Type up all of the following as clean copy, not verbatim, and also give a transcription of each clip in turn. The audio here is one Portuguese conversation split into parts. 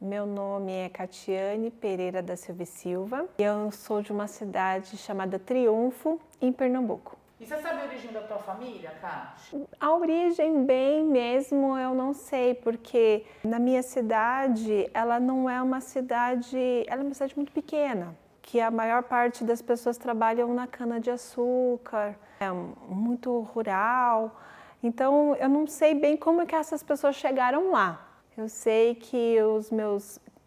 Meu nome é Catiane Pereira da Silva e Silva. Eu sou de uma cidade chamada Triunfo, em Pernambuco. E você sabe a origem da tua família, Cati? A origem bem mesmo eu não sei, porque na minha cidade, ela não é uma cidade, ela é uma cidade muito pequena, que a maior parte das pessoas trabalham na cana-de-açúcar, é muito rural. Então eu não sei bem como é que essas pessoas chegaram lá. Eu sei que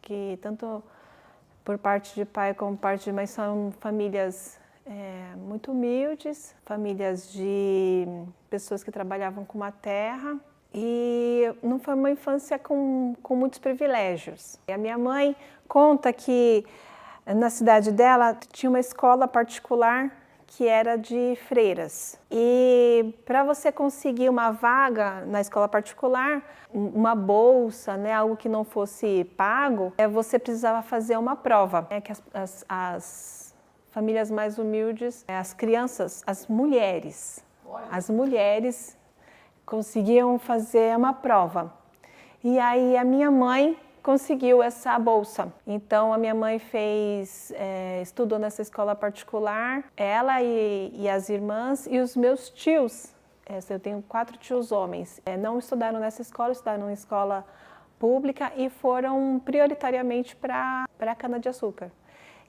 que tanto por parte de pai como parte de mãe são famílias muito humildes, famílias de pessoas que trabalhavam com a terra e não foi uma infância com muitos privilégios. E a minha mãe conta que na cidade dela tinha uma escola particular que era de freiras. E para você conseguir uma vaga na escola particular, uma bolsa, né, algo que não fosse pago, você precisava fazer uma prova. Que as famílias mais humildes, as crianças, as mulheres conseguiam fazer uma prova. E aí a minha mãe conseguiu essa bolsa. Então a minha mãe estudou nessa escola particular, ela e as irmãs e os meus tios. Eu tenho 4 tios homens. Não estudaram nessa escola, estudaram em escola pública e foram prioritariamente para a cana-de-açúcar.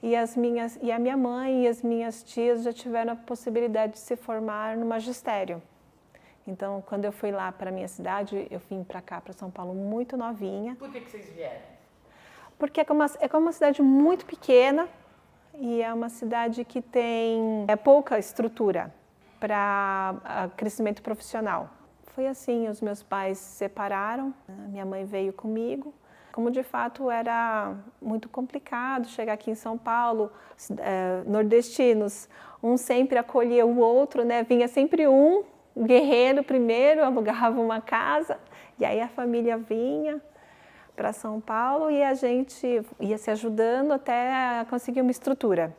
E a minha mãe e as minhas tias já tiveram a possibilidade de se formar no magistério. Então, quando eu fui lá para a minha cidade, eu vim para cá, para São Paulo, muito novinha. Por que vocês vieram? Porque é uma cidade muito pequena e é uma cidade que tem pouca estrutura para crescimento profissional. Foi assim, os meus pais se separaram, a minha mãe veio comigo. Como de fato era muito complicado chegar aqui em São Paulo, nordestinos, um sempre acolhia o outro, né? Vinha sempre um guerreiro primeiro, alugava uma casa, e aí a família vinha para São Paulo e a gente ia se ajudando até conseguir uma estrutura.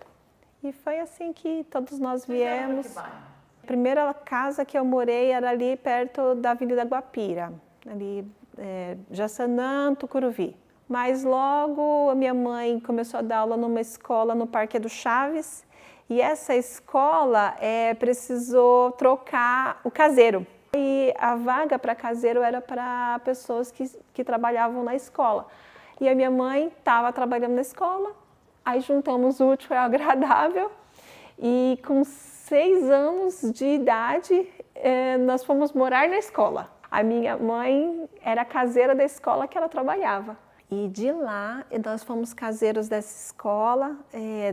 E foi assim que todos nós viemos. A primeira casa que eu morei era ali perto da Avenida Guapira, ali Jaçanã, Tucuruvi. Mas logo a minha mãe começou a dar aula numa escola no Parque do Chaves, e essa escola precisou trocar o caseiro. E a vaga para caseiro era para pessoas que trabalhavam na escola. E a minha mãe estava trabalhando na escola, aí juntamos o útil ao agradável e com 6 anos de idade nós fomos morar na escola. A minha mãe era caseira da escola que ela trabalhava. E de lá, nós fomos caseiros dessa escola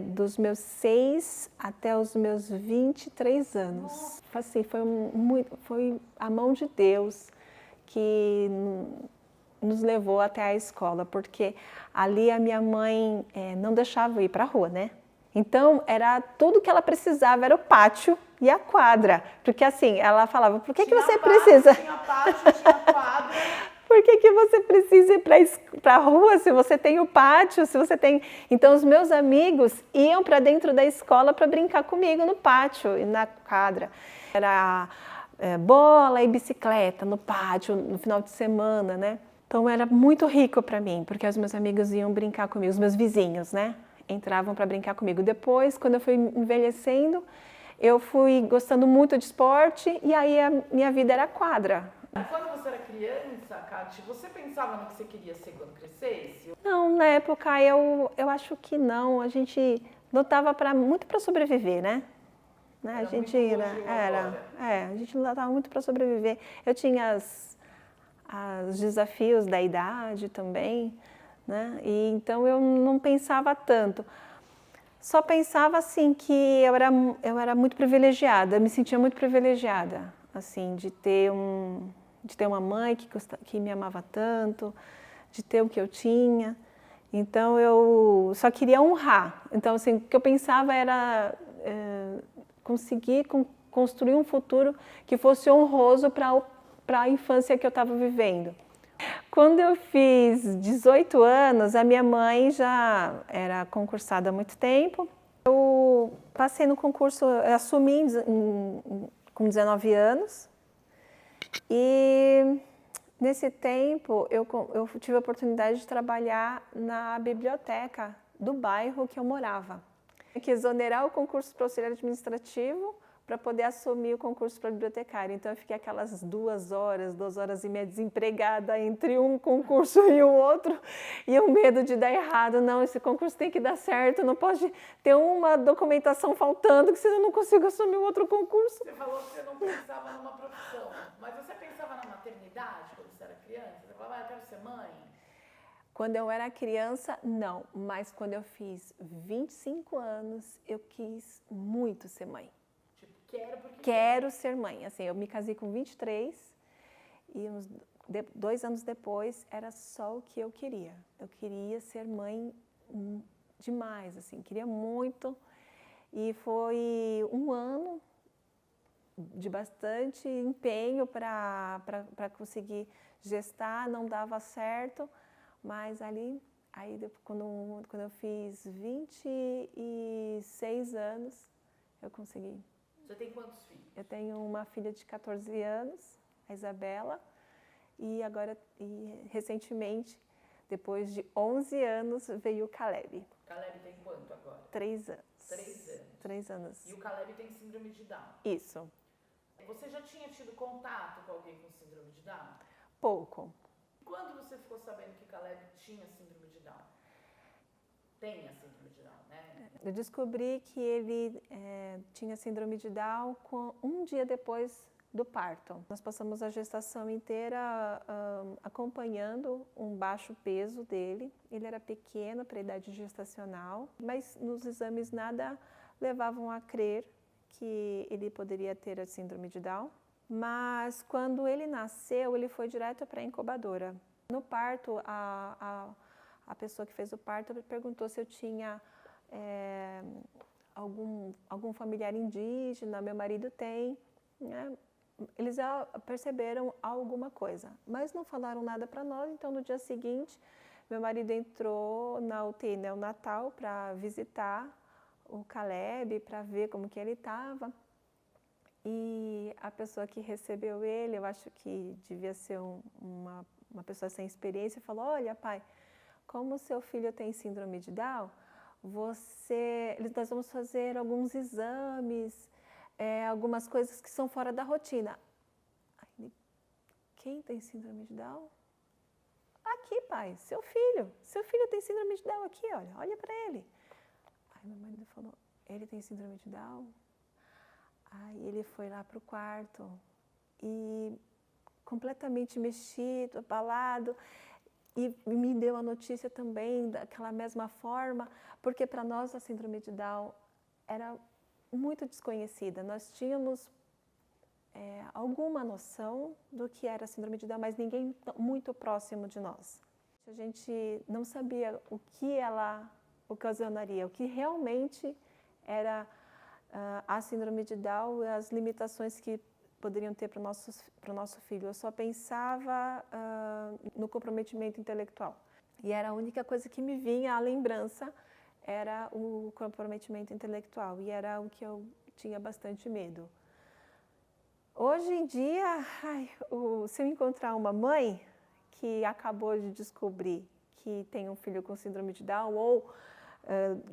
dos meus 6 até os meus 23 anos. Assim, foi a mão de Deus que nos levou até a escola, porque ali a minha mãe não deixava eu ir para a rua, né? Então, era tudo que ela precisava, era o pátio e a quadra. Porque assim, ela falava, por que você precisa... Tinha pátio, tinha quadra... Por que você precisa ir para a rua se você tem o pátio, se você tem... Então, os meus amigos iam para dentro da escola para brincar comigo no pátio e na quadra. Era bola e bicicleta no pátio, no final de semana, né? Então, era muito rico para mim, porque os meus amigos iam brincar comigo, os meus vizinhos, né? Entravam para brincar comigo. Depois, quando eu fui envelhecendo, eu fui gostando muito de esporte e aí a minha vida era quadra. Quando você era criança, Cati, você pensava no que você queria ser quando crescesse? Não, na época eu acho que não. A gente lutava muito para sobreviver, né? A gente a gente lutava muito para sobreviver. Eu tinha os desafios da idade também, né? E então eu não pensava tanto. Só pensava assim que eu era muito privilegiada, eu me sentia muito privilegiada, assim, de ter uma mãe que me amava tanto, de ter o que eu tinha. Então eu só queria honrar. Então assim, o que eu pensava era conseguir construir um futuro que fosse honroso para a infância que eu estava vivendo. Quando eu fiz 18 anos, a minha mãe já era concursada há muito tempo. Eu passei no concurso, eu assumi com 19 anos e Nesse tempo, eu tive a oportunidade de trabalhar na biblioteca do bairro que eu morava. Tinha que exonerar o concurso para auxiliar administrativo para poder assumir o concurso para bibliotecária. Então, eu fiquei aquelas 2 horas e meia desempregada entre um concurso e o outro, e o medo de dar errado. Não, esse concurso tem que dar certo, não pode ter uma documentação faltando, que senão eu não consigo assumir o outro concurso. Você falou que você não pensava numa profissão, mas você pensava na maternidade quando você era criança? Você falava, eu quero ser mãe? Quando eu era criança, não, mas quando eu fiz 25 anos, eu quis muito ser mãe. Quero ser mãe. Assim, eu me casei com 23 e 2 anos depois era só o que eu queria. Eu queria ser mãe demais, assim, queria muito. E foi um ano de bastante empenho para conseguir gestar, não dava certo, mas aí quando eu fiz 26 anos, eu consegui. Você tem quantos filhos? Eu tenho uma filha de 14 anos, a Isabela, e recentemente, depois de 11 anos, veio o Caleb. Caleb tem quanto agora? 3 anos. 3 anos. 3 anos. E o Caleb tem síndrome de Down? Isso. Você já tinha tido contato com alguém com síndrome de Down? Pouco. Quando você ficou sabendo que Caleb tinha síndrome de Down? Tem a síndrome de Down, né? Eu descobri que ele tinha síndrome de Down um dia depois do parto. Nós passamos a gestação inteira acompanhando um baixo peso dele. Ele era pequeno para a idade gestacional, mas nos exames nada levavam a crer que ele poderia ter a síndrome de Down. Mas quando ele nasceu, ele foi direto para a incubadora. No parto, a pessoa que fez o parto perguntou se eu tinha algum familiar indígena. Meu marido tem, né? Eles já perceberam alguma coisa, mas não falaram nada para nós. Então, no dia seguinte, meu marido entrou na UTI neonatal para visitar o Caleb, para ver como que ele estava. E a pessoa que recebeu ele, eu acho que devia ser uma pessoa sem experiência, falou: olha, pai, como seu filho tem síndrome de Down, nós vamos fazer alguns exames, algumas coisas que são fora da rotina. Aí, quem tem síndrome de Down? Aqui, pai, seu filho tem síndrome de Down aqui, olha para ele. Aí meu marido falou: ele tem síndrome de Down? Aí ele foi lá para o quarto e completamente mexido, abalado, e me deu a notícia também daquela mesma forma, porque para nós a síndrome de Down era muito desconhecida. Nós tínhamos alguma noção do que era a síndrome de Down, mas ninguém muito próximo de nós. A gente não sabia o que ela ocasionaria, o que realmente era a síndrome de Down e as limitações que poderiam ter para o nosso filho. Eu só pensava no comprometimento intelectual. E era a única coisa que me vinha à lembrança, era o comprometimento intelectual. E era o que eu tinha bastante medo. Hoje em dia, se eu encontrar uma mãe que acabou de descobrir que tem um filho com síndrome de Down, ou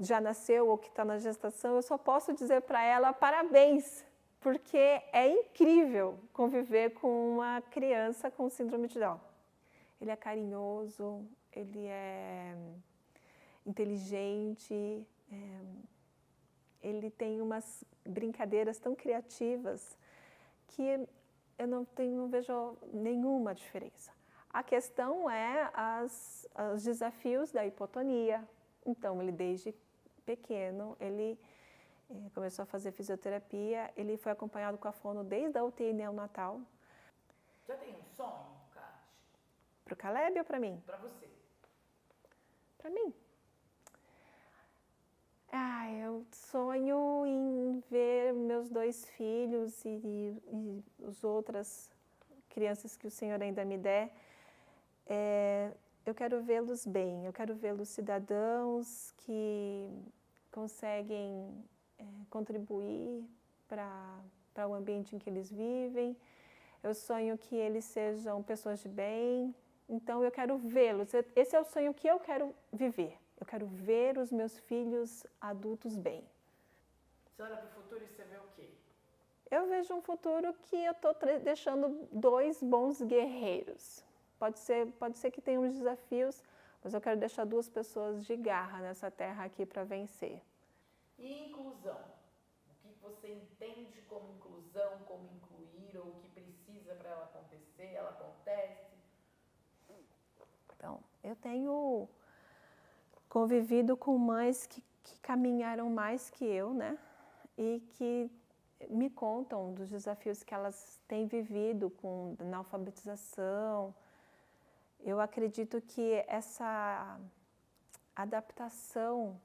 já nasceu ou que está na gestação, eu só posso dizer para ela parabéns, porque é incrível conviver com uma criança com síndrome de Down. Ele é carinhoso, ele é inteligente, ele tem umas brincadeiras tão criativas que eu não vejo nenhuma diferença. A questão é os desafios da hipotonia. Então, ele desde pequeno, ele começou a fazer fisioterapia, ele foi acompanhado com a fono desde a UTI neonatal. Já tem um sonho, Kátia? Para o Caleb ou para mim? Para você. Para mim. Eu sonho em ver meus 2 filhos e as outras crianças que o Senhor ainda me der. Eu quero vê-los bem, eu quero vê-los cidadãos que conseguem contribuir para o ambiente em que eles vivem. eu sonho que eles sejam pessoas de bem, então eu quero vê-los. Esse é o sonho que eu quero viver. Eu quero ver os meus filhos adultos bem. Você olha para o futuro e você vê o quê? Eu vejo um futuro que eu estou deixando 2 bons guerreiros. Pode ser que tenha uns desafios, mas eu quero deixar 2 pessoas de garra nessa terra aqui para vencer. E inclusão? O que você entende como inclusão, como incluir, ou o que precisa para ela acontecer, ela acontece? Então, eu tenho convivido com mães que caminharam mais que eu, né? E que me contam dos desafios que elas têm vivido na alfabetização. Eu acredito que essa adaptação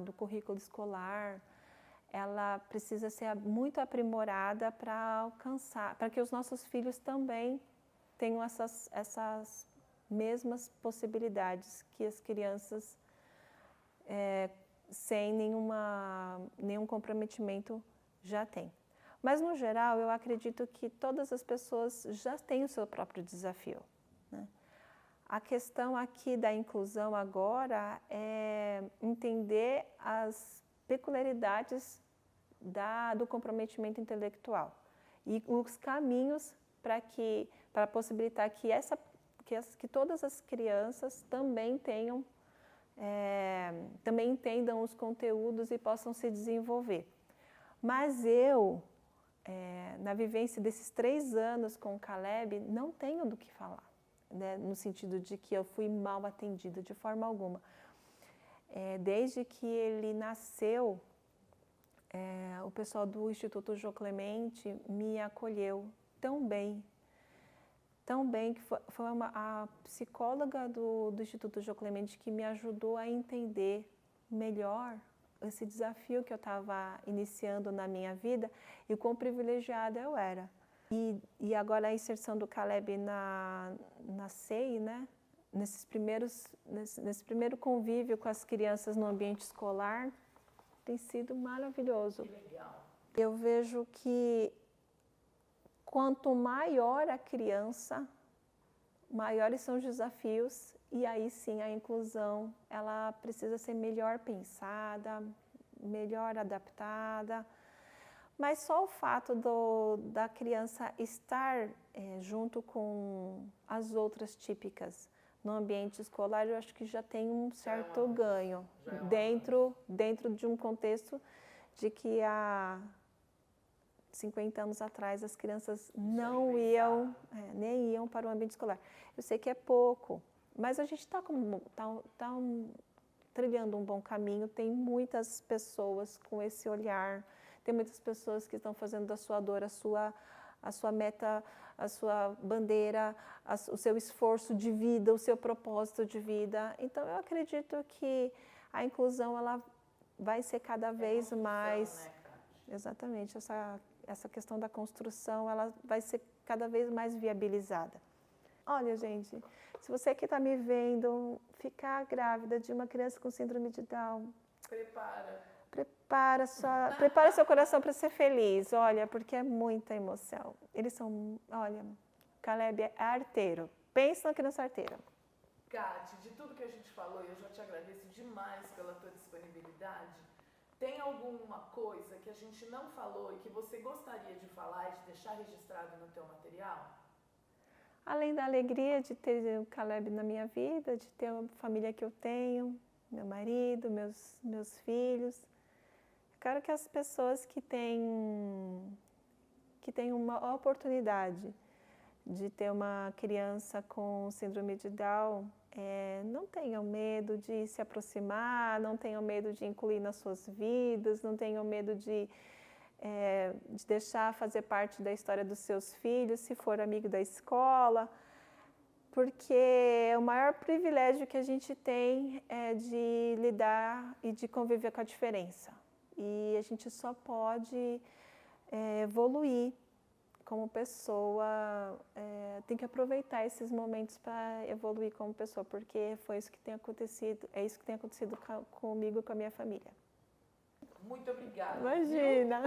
do currículo escolar, ela precisa ser muito aprimorada para que os nossos filhos também tenham essas mesmas possibilidades que as crianças sem nenhum comprometimento já têm. Mas, no geral, eu acredito que todas as pessoas já têm o seu próprio desafio, né? A questão aqui da inclusão agora é entender as peculiaridades do comprometimento intelectual e os caminhos para possibilitar que todas as crianças também também entendam os conteúdos e possam se desenvolver. Mas eu, na vivência desses 3 anos com o Caleb, não tenho do que falar, né, no sentido de que eu fui mal atendida de forma alguma. Desde que ele nasceu, o pessoal do Instituto Jô Clemente me acolheu tão bem que foi a psicóloga do Instituto Jô Clemente que me ajudou a entender melhor esse desafio que eu estava iniciando na minha vida e quão privilegiada eu era. E agora a inserção do Caleb na SEI, né? Nesse primeiro convívio com as crianças no ambiente escolar, tem sido maravilhoso. Que legal. Eu vejo que quanto maior a criança, maiores são os desafios e aí sim a inclusão ela precisa ser melhor pensada, melhor adaptada. Mas só o fato da criança estar junto com as outras típicas no ambiente escolar, eu acho que já tem um certo ganho dentro de um contexto de que há 50 anos atrás as crianças nem iam para o ambiente escolar. Eu sei que é pouco, mas a gente está trilhando um bom caminho, tem muitas pessoas com esse olhar, tem muitas pessoas que estão fazendo da sua dor a sua meta, a sua bandeira, o seu esforço de vida, o seu propósito de vida. Então eu acredito que a inclusão ela vai ser cada vez mais... Né, Kátia? Exatamente, essa questão da construção ela vai ser cada vez mais viabilizada. Olha, gente, se você que está me vendo ficar grávida de uma criança com síndrome de Down, prepara seu coração para ser feliz, olha, porque é muita emoção. Olha, Caleb é arteiro, pensa na criança arteira. Kátia, de tudo que a gente falou, eu já te agradeço demais pela tua disponibilidade. Tem alguma coisa que a gente não falou e que você gostaria de falar e de deixar registrado no teu material? Além da alegria de ter o Caleb na minha vida, de ter a família que eu tenho, meu marido, meus filhos, eu quero que as pessoas que têm uma oportunidade de ter uma criança com síndrome de Down, não tenham medo de se aproximar, não tenham medo de incluir nas suas vidas, não tenham medo de deixar fazer parte da história dos seus filhos, se for amigo da escola, porque o maior privilégio que a gente tem é de lidar e de conviver com a diferença. E a gente só pode evoluir como pessoa, tem que aproveitar esses momentos para evoluir como pessoa, porque foi isso que tem acontecido, é isso que tem acontecido comigo e com a minha família. Muito obrigada. Imagina!